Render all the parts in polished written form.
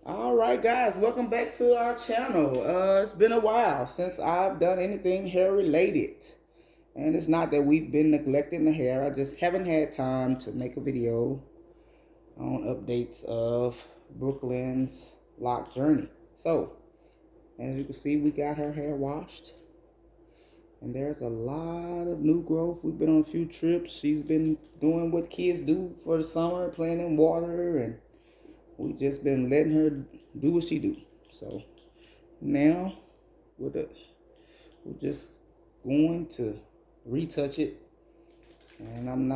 All right, guys, welcome back to our channel. It's been a while since I've done anything hair related. And it's not that we've been neglecting the hair. I just haven't had time to make a video on updates of Brooklyn's lock journey. So, as you can see, we got her hair washed. And there's a lot of new growth. We've been on a few trips. She's been doing what kids do for the summer, playing in water, and we just been letting her do what she do. So now we're just going to retouch it, and I'm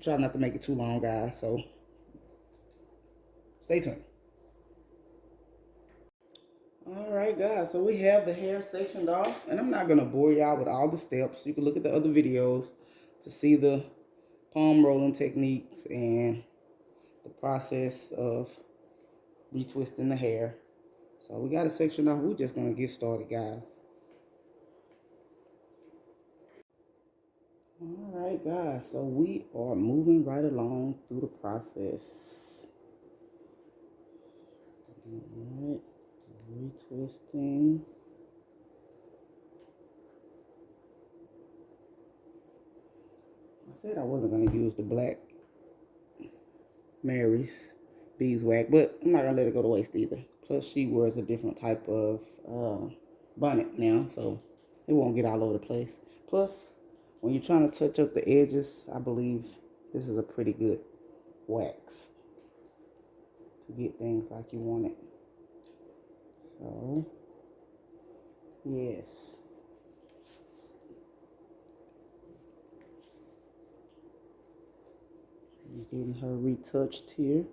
try not to make it too long, guys. So stay tuned. All right, guys. So we have the hair sectioned off, and I'm not gonna bore y'all with all the steps. You can look at the other videos to see the palm rolling techniques and the process of retwisting the hair. So we got a section off. We're just gonna get started, guys. All right, guys. So we are moving right along through the process. All right, retwisting. I said I wasn't gonna use the black Mary's beeswax, but I'm not gonna let it go to waste either. Plus, she wears a different type of bonnet now, so it won't get all over the place. Plus, when you're trying to touch up the edges, I believe this is a pretty good wax to get things like you want it. So, yes. I'm getting her retouched here.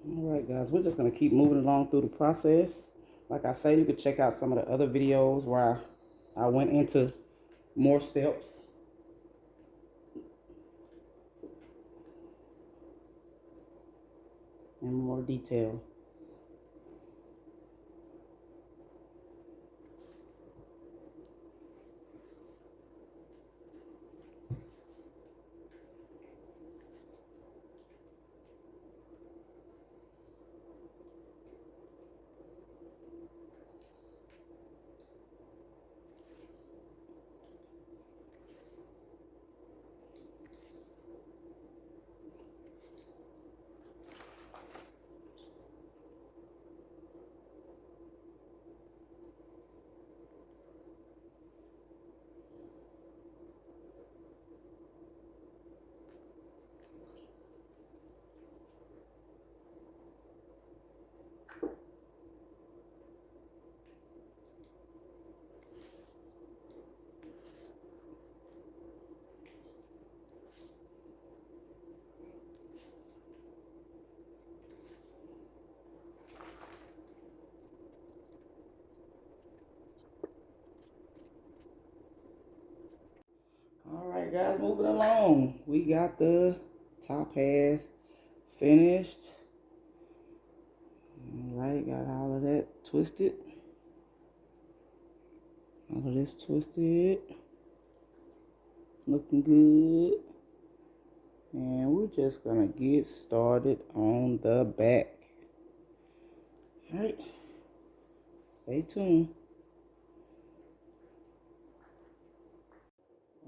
All right, guys, we're just going to keep moving along through the process. Like I say, you can check out some of the other videos where I went into more steps. In more detail. All right, guys, moving along. We got the top half finished. All right, got all of that twisted. All of this twisted. Looking good. And we're just gonna get started on the back. All right, stay tuned.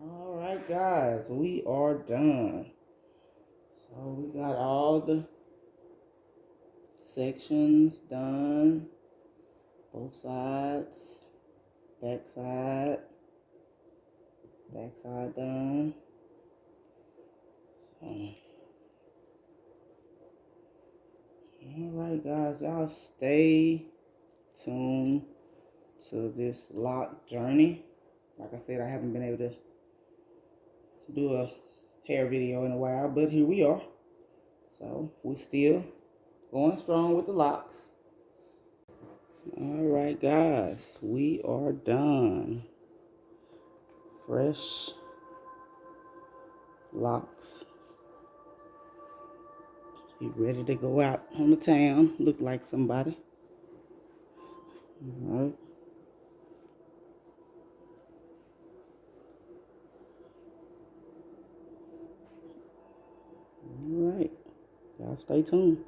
All right, guys, we are done. So we got all the sections done. Both sides. Back side. Back side done. Alright guys, y'all stay tuned to this lock journey. Like I said, I haven't been able to do a hair video in a while, but here we are. So we still going strong with the locks. Alright guys, we are done. Fresh locks. You ready to go out on the town, look like somebody. Alright. Alright. Y'all stay tuned.